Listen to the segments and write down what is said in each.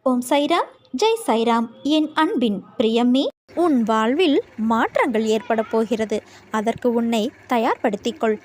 ஓம் சைராம், ஜெய் சைராம். என் அன்பின் பிரியமே, உன் வாழ்வில் மாற்றங்கள் ஏற்பட போகிறது. அதற்கு உன்னை தயார்படுத்திக்கொள்.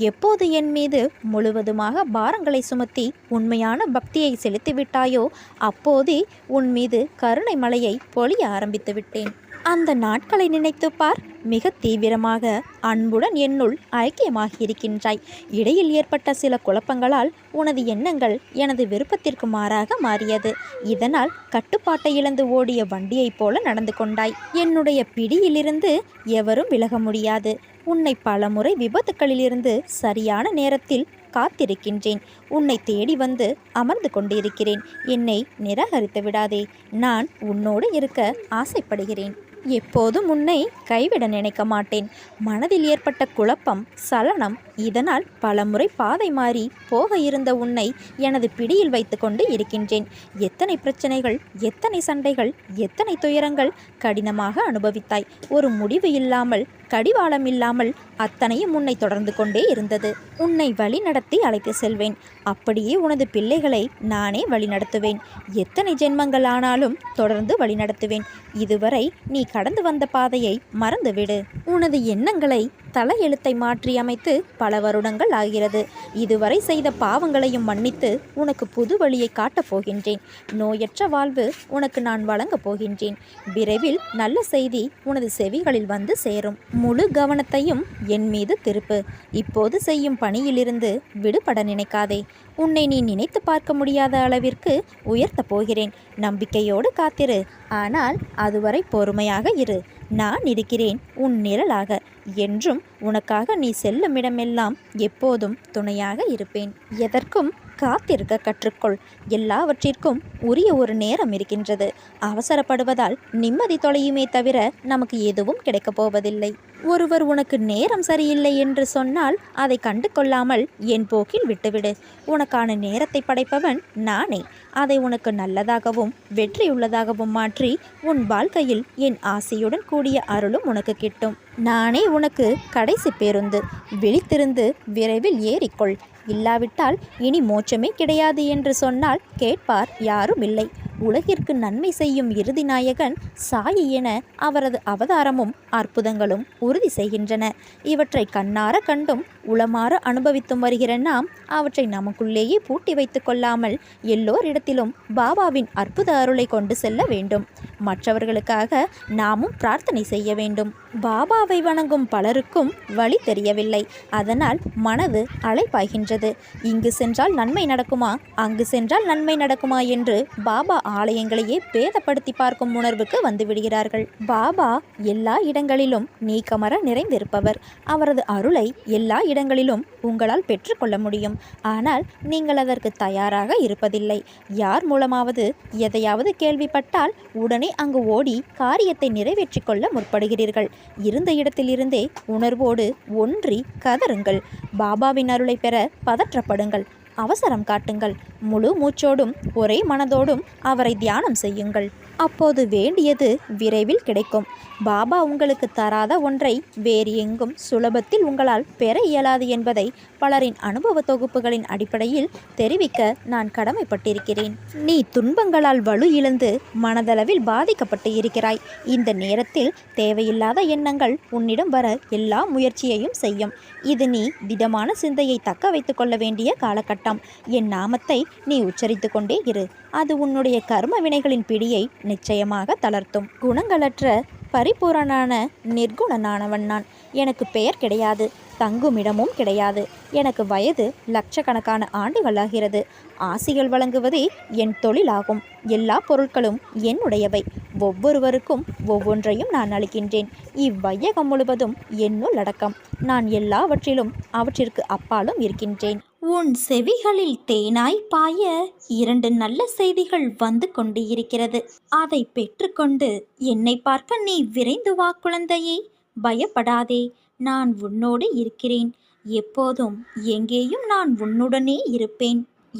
எப்போது என் மீது முழுவதுமாக பாரங்களை சுமத்தி உண்மையான பக்தியை செலுத்திவிட்டாயோ அப்போதே உன் மீது கருணை மழையை பொழிய ஆரம்பித்து விட்டேன். அந்த நாட்களை நினைத்துப்பார். மிக தீவிரமாக அன்புடன் என்னுள் ஐக்கியமாகி இருக்கின்றாய். இடையில் ஏற்பட்ட சில குழப்பங்களால் உனது எண்ணங்கள் எனது விருப்பத்திற்கு மாறாக மாறியது. இதனால் கட்டுப்பாட்டை இழந்து ஓடிய வண்டியைப் போல நடந்து கொண்டாய். என்னுடைய பிடியிலிருந்து எவரும் விலக முடியாது. உன்னை பலமுறை விபத்துக்களிலிருந்து சரியான நேரத்தில் காத்திருக்கின்றேன். உன்னை தேடி வந்து அமர்ந்து கொண்டிருக்கிறேன். என்னை நிராகரித்து விடாதே. நான் உன்னோடு இருக்க ஆசைப்படுகிறேன். எப்போதும் உன்னை கைவிட நினைக்க மாட்டேன். மனதில் ஏற்பட்ட குழப்பம், சலனம், இதனால் பலமுறை பாதை மாறி போக இருந்த உன்னை எனது பிடியில் வைத்து கொண்டு இருக்கின்றேன். எத்தனை பிரச்சனைகள், எத்தனை சண்டைகள், எத்தனை துயரங்கள் கடினமாக அனுபவித்தாய். ஒரு முடிவு இல்லாமல், கடிவாளம் இல்லாமல் அத்தனையும் உன்னை தொடர்ந்து கொண்டே இருந்தது. உன்னை வழி நடத்தி அழைத்து செல்வேன். அப்படியே உனது பிள்ளைகளை நானே வழிநடத்துவேன். எத்தனை ஜென்மங்கள் ஆனாலும் தொடர்ந்து வழிநடத்துவேன். இதுவரை நீ கடந்து வந்த பாதையை மறந்துவிடு. உனது எண்ணங்களை, தலையெழுத்தை மாற்றி அமைத்து பல வருடங்கள் ஆகிறது. இதுவரை செய்த பாவங்களையும் மன்னித்து உனக்கு புது வழியை காட்டப் போகின்றேன். நோயற்ற வாழ்வு உனக்கு நான் வழங்கப் போகின்றேன். விரைவில் நல்ல செய்தி உனது செவிகளில் வந்து சேரும். முழு கவனத்தையும் என் மீது திருப்பு. இப்போது செய்யும் பணியிலிருந்து விடுபட நினைக்காதே. உன்னை நீ நினைத்து பார்க்க முடியாத அளவிற்கு உயர்த்தப் போகிறேன். நம்பிக்கையோடு காத்திரு. ஆனால் அதுவரை பொறுமையாக இரு. நான் இருக்கிறேன் உன் நிழலாக. என்றும் உனக்காக நீ செல்லும் இடமெல்லாம் எப்போதும் துணையாக இருப்பேன். எதற்கும் காத்திருக்க கற்றுக்கொள். எல்லாவற்றிற்கும் உரிய ஒரு நேரம் இருக்கின்றது. அவசரப்படுவதால் நிம்மதி தொலையுமே தவிர நமக்கு எதுவும் கிடைக்கப் போவதில்லை. ஒருவர் உனக்கு நேரம் சரியில்லை என்று சொன்னால் அதை கண்டு கொள்ளாமல் என் போக்கில் விட்டுவிடு. உனக்கான நேரத்தை படைப்பவன் நானே. அதை உனக்கு நல்லதாகவும் வெற்றியுள்ளதாகவும் மாற்றி உன் வாழ்க்கையில் என் ஆசையுடன் கூடிய அருளும் உனக்கு கிட்டும். நானே உனக்கு கடைசி பேருந்து. விழித்திருந்து விரைவில் ஏறிக்கொள். இல்லாவிட்டால் இனி மோட்சமே கிடையாது என்று சொன்னால் கேட்பார் யாரும் இல்லை. உலகிற்கு நன்மை செய்யும் இறுதி நாயகன் சாயி என அவரது அவதாரமும் அற்புதங்களும் உறுதி செய்கின்றன. இவற்றை கண்ணார கண்டும் உளமாற அனுபவித்தும் வருகிற நாம் அவற்றை நமக்குள்ளேயே பூட்டி வைத்து கொள்ளாமல் எல்லோரிடத்திலும் பாபாவின் அற்புத அருளை கொண்டு செல்ல வேண்டும். மற்றவர்களுக்காக நாமும் பிரார்த்தனை செய்ய வேண்டும். பாபாவை வணங்கும் பலருக்கும் வழி தெரியவில்லை. அதனால் மனது அலைப்பாய்கின்றது. இங்கு சென்றால் நன்மை நடக்குமா, அங்கு சென்றால் நன்மை நடக்குமா என்று பாபா ஆலயங்களையே பேதப்படுத்தி பார்க்கும் உணர்வுக்கு வந்துவிடுகிறார்கள். பாபா எல்லா இடங்களிலும் நீக்கமர நிறைந்திருப்பவர். அவரது அருளை எல்லா இடங்களிலும் உங்களால் பெற்றுக்கொள்ள முடியும். ஆனால் நீங்கள் அதற்கு தயாராக இருப்பதில்லை. யார் மூலமாவது எதையாவது கேள்விப்பட்டால் உடனே அங்கு ஓடி காரியத்தை நிறைவேற்றி கொள்ள முற்படுகிறீர்கள். இருந்த இடத்திலிருந்தே உணர்வோடு ஒன்றி கதறுங்கள். பாபாவின் அருளை பெற பதற்றப்படுங்கள். அவசரம் காட்டுங்கள். முழு மூச்சோடும் ஒரே மனதோடும் அவரை தியானம் செய்யுங்கள். அப்போது வேண்டியது விரைவில் கிடைக்கும். பாபா உங்களுக்கு தராத ஒன்றை வேறு எங்கும் சுலபத்தில் உங்களால் பெற இயலாது என்பதை பலரின் அனுபவ தொகுப்புகளின் அடிப்படையில் தெரிவிக்க நான் கடமைப்பட்டிருக்கிறேன். நீ துன்பங்களால் வலு இழந்து மனதளவில் பாதிக்கப்பட்டு இருக்கிறாய். இந்த நேரத்தில் தேவையில்லாத எண்ணங்கள் உன்னிடம் வர எல்லா முயற்சியையும் செய்யும். இது நீ திடமான சிந்தையை தக்க வைத்துக் கொள்ள வேண்டிய காலகட்டம். என் நாமத்தை நீ உச்சரித்து கொண்டே இரு. அது உன்னுடைய கர்ம வினைகளின் பிடியை நிச்சயமாக தளர்த்தும். குணங்களற்ற பரிபூரணான நிர்குணனானவன் நான். எனக்கு பெயர் கிடையாது, தங்குமிடமும் கிடையாது. எனக்கு வயது லட்சக்கணக்கான ஆண்டுகளாகிறது. ஆசிகள் வழங்குவதே என் தொழிலாகும். எல்லா பொருட்களும் என்னுடையவை. ஒவ்வொருவருக்கும் ஒவ்வொன்றையும் நான் அளிக்கின்றேன். இவ்வையகம் முழுவதும் என்னுள் அடக்கம். நான் எல்லாவற்றிலும் அவற்றிற்கு அப்பாலும் இருக்கின்றேன். உன் செவிகளில் தேனாய் பாய 2 நல்ல செய்திகள் வந்து கொண்டு இருக்கிறது. அதை பெற்றுக்கொண்டு என்னை பார்க்க நீ விரைந்து வா குழந்தையே. பயப்படாதே. நான் உன்னோடு இருக்கிறேன். எப்போதும் எங்கேயும் நான் உன்னுடனே இருப்பேன்.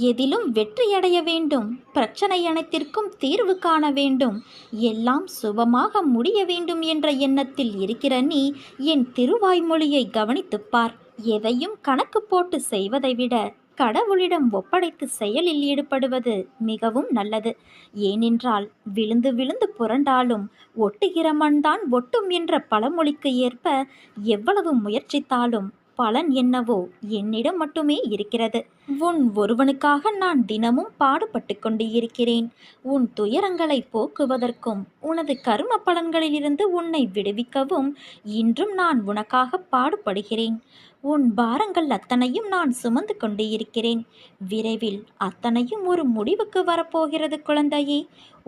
எதிலும் வெற்றியடைய வேண்டும். பிரச்சனை அனைத்திற்கும் தீர்வு காண வேண்டும். எல்லாம் சுபமாக முடிய வேண்டும் என்ற எண்ணத்தில் இருக்கிற நீ என் திருவாய்மொழியை கவனித்துப் பார். எதையும் கணக்கு போட்டு செய்வதை விட கடவுளிடம் ஒப்படைத்து செயலில் ஈடுபடுவது மிகவும் நல்லது. ஏனென்றால் விழுந்து விழுந்து புரண்டாலும் ஒட்டுகிற மண்தான் ஒட்டும் என்ற பழமொழிக்கு ஏற்ப எவ்வளவு முயற்சித்தாலும் பலன் என்னவோ என்னிடம் மட்டுமே இருக்கிறது. உன் ஒருவனுக்காக நான் தினமும் பாடுபட்டு கொண்டு இருக்கிறேன். உன் துயரங்களை போக்குவதற்கும் உனது கர்ம பலன்களிலிருந்து உன்னை விடுவிக்கவும் இன்றும் நான் உனக்காக பாடுபடுகிறேன். உன் பாரங்கள் அத்தனையும் நான் சுமந்து கொண்டு இருக்கிறேன். விரைவில் அத்தனையும் ஒரு முடிவுக்கு வரப்போகிறது குழந்தையே.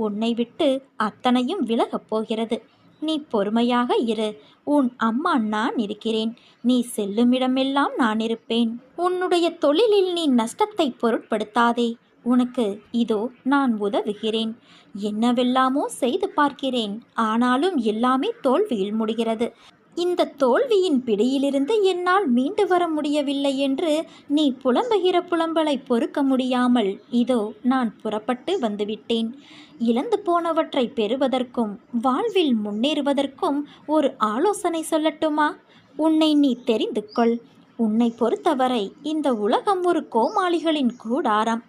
உன்னை விட்டு அத்தனையும் விலகப் போகிறது. நீ பொறுமையாக இரு. உன் அம்மா நான் இருக்கிறேன். நீ செல்லுமிடமெல்லாம் நான் இருப்பேன். உன்னுடைய தொழிலில் நீ நஷ்டத்தை பொருட்படுத்தாதே. உனக்கு இதோ நான் உதவுகிறேன். என்னவெல்லாமோ செய்து பார்க்கிறேன். ஆனாலும் எல்லாமே தோல்வியில் முடிகிறது. இந்த தோல்வியின் பிடியிலிருந்து என்னால் மீண்டு வர முடியவில்லை என்று நீ புலம்புகிற புலம்பலை பொறுக்க முடியாமல் இதோ நான் புறப்பட்டு வந்துவிட்டேன். இழந்து போனவற்றை பெறுவதற்கும் வாழ்வில் முன்னேறுவதற்கும் ஒரு ஆலோசனை சொல்லட்டுமா? உன்னை நீ தெரிந்து கொள். உன்னை பொறுத்தவரை இந்த உலகம் ஒரு கோமாளிகளின் கூடாரம்.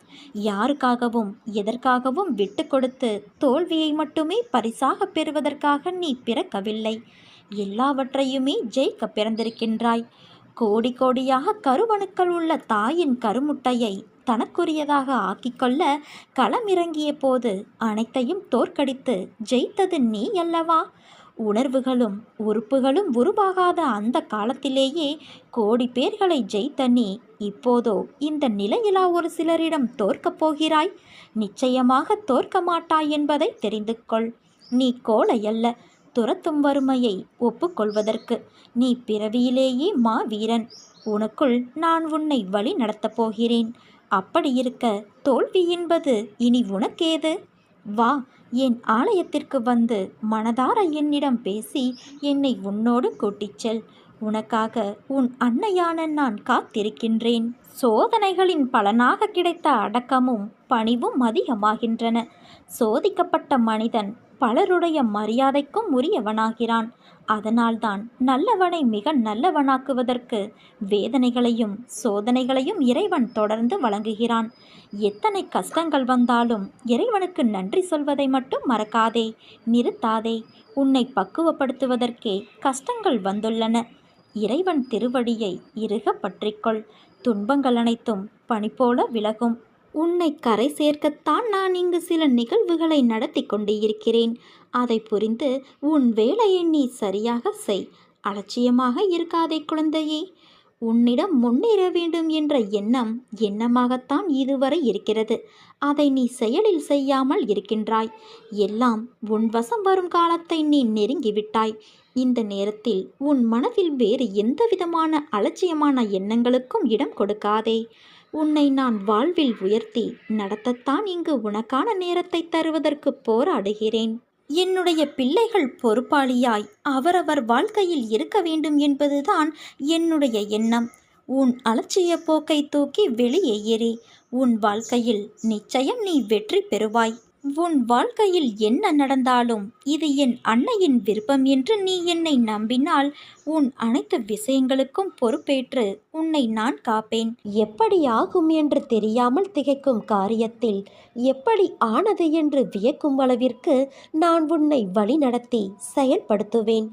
யாருக்காகவும் எதற்காகவும் விட்டு கொடுத்து தோல்வியை மட்டுமே பரிசாக பெறுவதற்காக நீ பிறக்கவில்லை. எல்லாவற்றையுமே ஜெயிக்க பிறந்திருக்கின்றாய். கோடி கோடியாக கருவணுக்கள் உள்ள தாயின் கருமுட்டையை தனக்குரியதாக ஆக்கிக்கொள்ள களமிறங்கிய போது அனைத்தையும் தோற்கடித்து ஜெயித்தது நீ அல்லவா? உணர்வுகளும் உறுப்புகளும் உருவாகாத அந்த காலத்திலேயே கோடி பேர்களை ஜெயித்த நீ இப்போதோ இந்த நிலையிலா ஒரு சிலரிடம் தோற்கப் போகிறாய்? நிச்சயமாக தோற்க மாட்டாய் என்பதை தெரிந்து கொள். நீ கோழை அல்ல. துரத்தும் வறுமையை ஒப்புக்கொள்வதற்கு நீ பிறவியிலேயே மாவீரன். உனக்குள் நான் உன்னை வழி நடத்தப் போகிறேன். அப்படி இருக்க தோல்வி என்பது இனி உனக்கேது? வா, என் ஆலயத்திற்கு வந்து மனதார என்னிடம் பேசி என்னை உன்னோடு கூட்டிச் செல். உனக்காக உன் அன்னையான நான் காத்திருக்கின்றேன். சோதனைகளின் பலனாக கிடைத்த அடக்கமும் பணிவும் அதிகமாகின்றன. சோதிக்கப்பட்ட மனிதன் பலருடைய மரியாதைக்கும் உரியவனாகிறான். அதனால்தான் நல்லவனை மிக நல்லவனாக்குவதற்கு வேதனைகளையும் சோதனைகளையும் இறைவன் தொடர்ந்து வழங்குகிறான். எத்தனை கஷ்டங்கள் வந்தாலும் இறைவனுக்கு நன்றி சொல்வதை மட்டும் மறக்காதே, நிறுத்தாதே. உன்னை பக்குவப்படுத்துவதற்கே கஷ்டங்கள் வந்துள்ளன. இறைவன் திருவடியை இறுக பற்றிக்கொள். துன்பங்கள் அனைத்தும் பனி போல விலகும். உன்னை கரை சேர்க்கத்தான் நான் இங்கு சில நிகழ்வுகளை நடத்தி கொண்டு இருக்கிறேன். அதை புரிந்து உன் வேலையை நீ சரியாக செய். அலட்சியமாக இருக்காதே குழந்தையே. உன்னிடம் முன்னேற வேண்டும் என்ற எண்ணமாகத்தான் இதுவரை இருக்கிறது. அதை நீ செயலில் செய்யாமல் இருக்கின்றாய். எல்லாம் உன் வசம் வரும் காலத்தை நீ நெருங்கிவிட்டாய். இந்த நேரத்தில் உன் மனதில் வேறு எந்தவிதமான அலட்சியமான எண்ணங்களுக்கும் இடம் கொடுக்காதே. உன்னை நான் வாழ்வில் உயர்த்தி நடத்தத்தான் இங்கு உனக்கான நேரத்தை தருவதற்கு போராடுகிறேன். என்னுடைய பிள்ளைகள் பொறுப்பாளியாய் அவரவர் வாழ்க்கையில் இருக்க வேண்டும் என்பதுதான் என்னுடைய எண்ணம். உன் அலட்சிய போக்கை தூக்கி வெளியே எறி. உன் வாழ்க்கையில் நிச்சயம் நீ வெற்றி பெறுவாய். உன் வாழ்க்கையில் என்ன நடந்தாலும் இது என் அன்னையின் விருப்பம் என்று நீ என்னை நம்பினால் உன் அனைத்து விஷயங்களுக்கும் பொறுப்பேற்று உன்னை நான் காப்பேன். எப்படி ஆகும் என்று தெரியாமல் திகைக்கும் காரியத்தில் எப்படி ஆனது என்று வியக்கும் அளவிற்கு நான் உன்னை வழிநடத்தி செயல்படுத்துவேன்.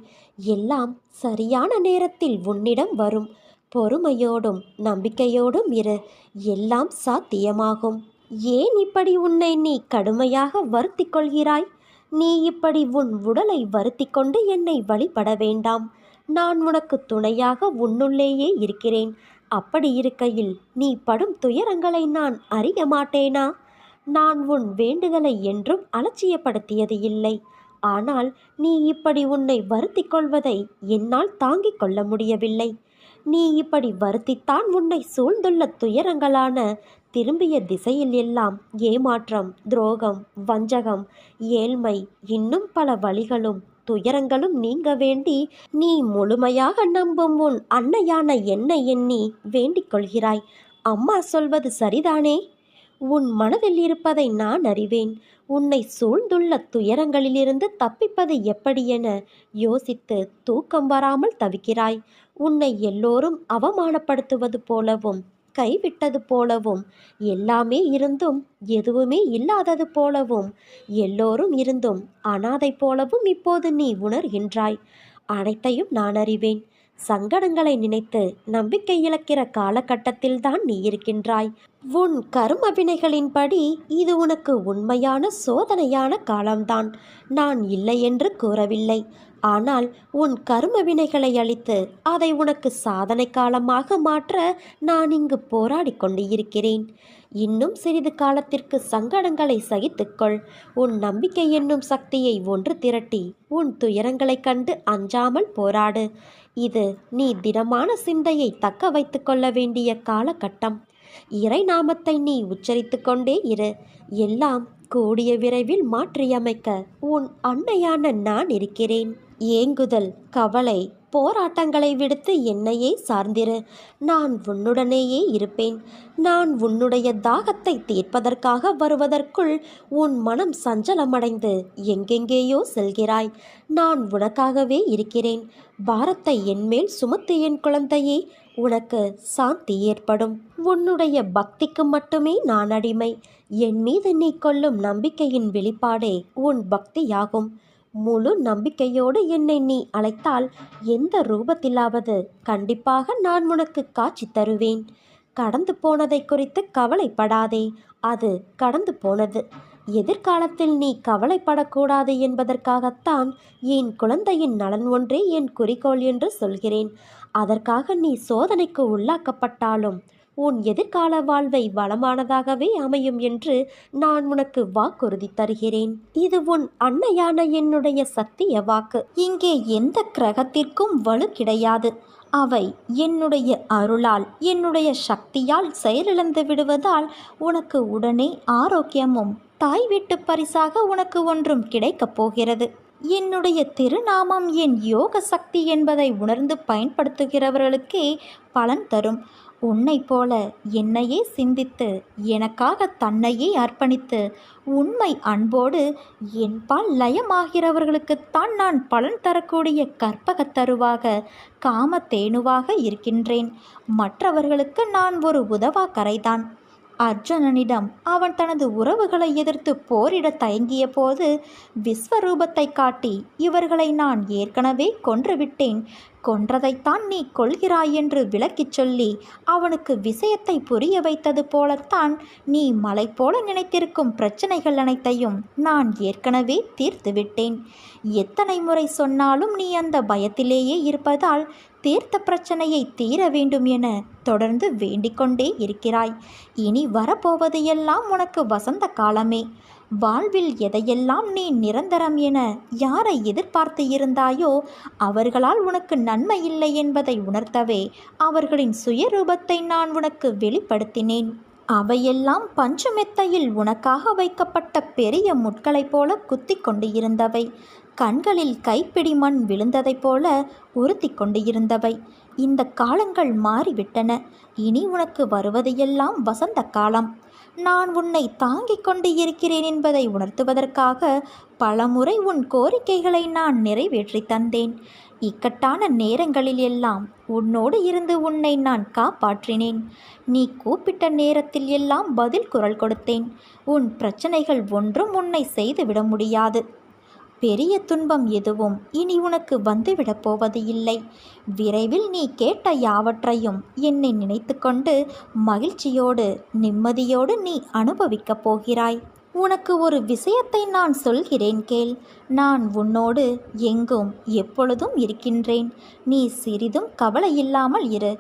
எல்லாம் சரியான நேரத்தில் உன்னிடம் வரும். பொறுமையோடும் நம்பிக்கையோடும் இரு. எல்லாம் சாத்தியமாகும். ஏன் இப்படி உன்னை நீ கடுமையாக வருத்தி கொள்கிறாய்? நீ இப்படி உன் உடலை வருத்தி கொண்டு என்னை வழிபட வேண்டாம். நான் உனக்கு துணையாக உன்னுள்ளேயே இருக்கிறேன். அப்படி இருக்கையில் நீ படும் துயரங்களை நான் அறிய மாட்டேனா? நான் உன் வேண்டுதலை என்றும் அலட்சியப்படுத்தியது இல்லை. ஆனால் நீ இப்படி உன்னை வருத்தி கொள்வதை என்னால் தாங்கிக் கொள்ள முடியவில்லை. நீ இப்படி வருத்தித்தான் உன்னை சூழ்ந்துள்ள துயரங்களான திரும்பிய திசையில் எல்லாம் ஏமாற்றம், துரோகம், வஞ்சகம், ஏழ்மை, இன்னும் பல வழிகளும் துயரங்களும் நீங்க வேண்டி நீ முழுமையாக நம்பும் உன் அன்னையான என்னை எண்ணி வேண்டிக் கொள்கிறாய். அம்மா சொல்வது சரிதானே? உன் மனதில் இருப்பதை நான் அறிவேன். உன்னை சூழ்ந்துள்ள துயரங்களிலிருந்து தப்பிப்பது எப்படி என யோசித்து தூக்கம் வராமல் தவிக்கிறாய். உன்னை எல்லோரும் அவமானப்படுத்துவது போலவும் கைவிட்டது போலவும், எல்லாமே இருந்தும் எதுவுமே இல்லாதது போலவும், எல்லோரும் இருந்தும் அனாதை போலவும் இப்போது நீ உணர்கின்றாய். அனைத்தையும் நான் அறிவேன். சங்கடங்களை நினைத்து நம்பிக்கை இழக்கிற காலகட்டத்தில்தான் நீ இருக்கின்றாய். உன் கர்ம வினைகளின்படி இது உனக்கு உண்மையான சோதனையான காலம்தான். நான் இல்லை என்று கூறவில்லை. ஆனால் உன் கர்ம வினைகளை அழித்து அதை உனக்கு சாதனை காலமாக மாற்ற நான் இங்கு போராடி கொண்டு இருக்கிறேன். இன்னும் சிறிது காலத்திற்கு சங்கடங்களை சகித்துக்கொள். உன் நம்பிக்கை என்னும் சக்தியை ஒன்று திரட்டி உன் துயரங்களைக் கண்டு அஞ்சாமல் போராடு. இது நீ திடமான சிந்தையை தக்க வைத்து கொள்ள வேண்டிய காலகட்டம். இறை நாமத்தை நீ உச்சரித்து கொண்டே இரு. எல்லாம் கூடிய விரைவில் மாற்றியமைக்க உன் அன்னையான நான் இருக்கிறேன். ஏங்குதல், கவலை, போராட்டங்களை விடுத்து என்னையே சார்ந்திரு. நான் உன்னுடனேயே இருப்பேன். நான் உன்னுடைய தாகத்தை தீர்ப்பதற்காக வருவதற்குள் உன் மனம் சஞ்சலமடைந்து எங்கெங்கேயோ செல்கிறாய். நான் உனக்காகவே இருக்கிறேன். பாரத்தை என்மேல் சுமத்து என் குழந்தையே. உனக்கு சாந்தி ஏற்படும். உன்னுடைய பக்திக்கு மட்டுமே நான் அடிமை. என் மீது நீ கொள்ளும் நம்பிக்கையின் வெளிப்பாடே உன் பக்தியாகும். முழு நம்பிக்கையோடு என்னை நீ அழைத்தால் எந்த ரூபத்திலாவது கண்டிப்பாக நான் உனக்கு காட்சி தருவேன். கடந்து போனதை குறித்து கவலைப்படாதே. அது கடந்து போனது. எதிர்காலத்தில் நீ கவலைப்படக்கூடாது என்பதற்காகத்தான் என் குழந்தையின் நலன் ஒன்றே என் குறிக்கோள் என்று சொல்கிறேன். அதற்காக நீ சோதனைக்கு உள்ளாக்கப்பட்டாலும் உன் எதிர்கால வாழ்வை வளமானதாகவே அமையும் என்று நான் உனக்கு வாக்குறுதி தருகிறேன். இது உன் அன்னையான என்னுடைய சத்திய வாக்கு. இங்கே எந்த கிரகத்திற்கும் வலு கிடையாது. அவை என்னுடைய அருளால், என்னுடைய சக்தியால் செயலிழந்து விடுவதால் உனக்கு உடனே ஆரோக்கியமும் தாய் வீட்டு பரிசாக உனக்கு ஒன்றும் கிடைக்கப் போகிறது. என்னுடைய திருநாமம் என் யோக சக்தி என்பதை உணர்ந்து பயன்படுத்துகிறவர்களுக்கே பலன் தரும். உன்னை போல என்னையே சிந்தித்து எனக்காக தன்னையே அர்ப்பணித்து உண்மை அன்போடு என்பால் லயமாகிறவர்களுக்குத்தான் நான் பலன் தரக்கூடிய கற்பகத் தருவாக, காமத்தேனுவாக இருக்கின்றேன். மற்றவர்களுக்கு நான் ஒரு உதவா கரைதான். அர்ஜுனனிடம் அவன் தனது உறவுகளை எதிர்த்து போரிட தயங்கிய போது விஸ்வரூபத்தை காட்டி, இவர்களை நான் ஏற்கனவே கொன்றுவிட்டேன், கொன்றதைத்தான் நீ கொள்கிறாய் என்று விளக்கிச் சொல்லி அவனுக்கு விஷயத்தை புரிய வைத்தது போலத்தான் நீ மலை போல நினைத்திருக்கும் பிரச்சனைகள் அனைத்தையும் நான் ஏற்கனவே தீர்த்துவிட்டேன். எத்தனை முறை சொன்னாலும் நீ அந்த பயத்திலேயே இருப்பதால் தீர்த்த பிரச்சனையை தீர வேண்டும் என தொடர்ந்து வேண்டிக்கொண்டே இருக்கிறாய். இனி வரப்போவது எல்லாம் உனக்கு வசந்த காலமே. வாழ்வில் எதையெல்லாம் நீ நிரந்தரம் என யாரை எதிர்பார்த்து இருந்தாயோ அவர்களால் உனக்கு நன்மை இல்லை என்பதை உணர்த்தவே அவர்களின் சுயரூபத்தை நான் உனக்கு வெளிப்படுத்தினேன். அவையெல்லாம் பஞ்சுமெத்தையில் உனக்காக வைக்கப்பட்ட பெரிய முட்களைப் போல குத்தி கொண்டு இருந்தவை. கண்களில் கைப்பிடி மண் விழுந்ததைப் போல உறுத்தி கொண்டு இருந்தவை. இந்த காலங்கள் மாறிவிட்டன. இனி உனக்கு வருவது எல்லாம் வசந்த காலம். நான் உன்னை தாங்கிக் கொண்டு இருக்கிறேன் என்பதை உணர்த்துவதற்காக பலமுறை உன் கோரிக்கைகளை நான் நிறைவேற்றி தந்தேன். இக்கட்டான நேரங்களில் எல்லாம் உன்னோடு இருந்து உன்னை நான் காப்பாற்றினேன். நீ கூப்பிட்ட நேரத்தில் எல்லாம் பதில் குரல் கொடுத்தேன். உன் பிரச்சனைகள் ஒன்றும் உன்னை செய்துவிட முடியாது. பெரிய துன்பம் எதுவும் இனி உனக்கு வந்துவிடப் போவது இல்லை. விரைவில் நீ கேட்ட யாவற்றையும் என்னை நினைத்து கொண்டு மகிழ்ச்சியோடு நிம்மதியோடு நீ அனுபவிக்கப் போகிறாய். உனக்கு ஒரு விஷயத்தை நான் சொல்கிறேன் கேள். நான் உன்னோடு எங்கும் எப்பொழுதும் இருக்கின்றேன். நீ சிறிதும் கவலையில்லாமல் இரு.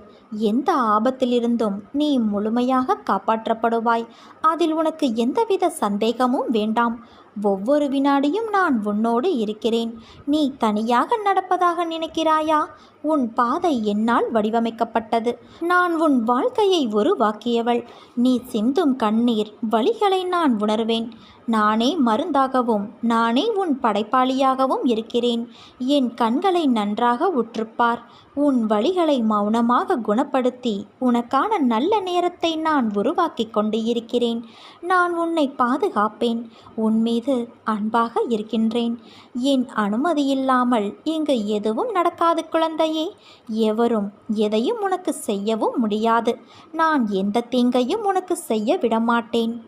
எந்த ஆபத்திலிருந்தும் நீ முழுமையாக காப்பாற்றப்படுவாய். அதில் உனக்கு எந்தவித சந்தேகமும் வேண்டாம். ஒவ்வொரு வினாடியும் நான் உன்னோடு இருக்கிறேன். நீ தனியாக நடப்பதாக நினைக்கிறாயா? உன் பாதை என்னால் வடிவமைக்கப்பட்டது. நான் உன் வாழ்க்கையை உருவாக்கியவள். நீ சிந்தும் கண்ணீர் வலிகளை நான் உணர்வேன். நானே மருந்தாகவும் நானே உன் படைப்பாளியாகவும் இருக்கிறேன். என் கண்களை நன்றாக உற்றுப்பார். உன் வலிகளை மௌனமாக குணப்படுத்தி உனக்கான நல்ல நேரத்தை நான் உருவாக்கி கொண்டு இருக்கிறேன். நான் உன்னை பாதுகாப்பேன். உன் மீது மீது அன்பாக இருக்கின்றேன். என் அனுமதி இல்லாமல் இங்கு எதுவும் நடக்காது குழந்தையே. எவரும் எதையும் உனக்கு செய்யவும் முடியாது. நான் எந்த தீங்கையும் உனக்கு செய்ய விடமாட்டேன்.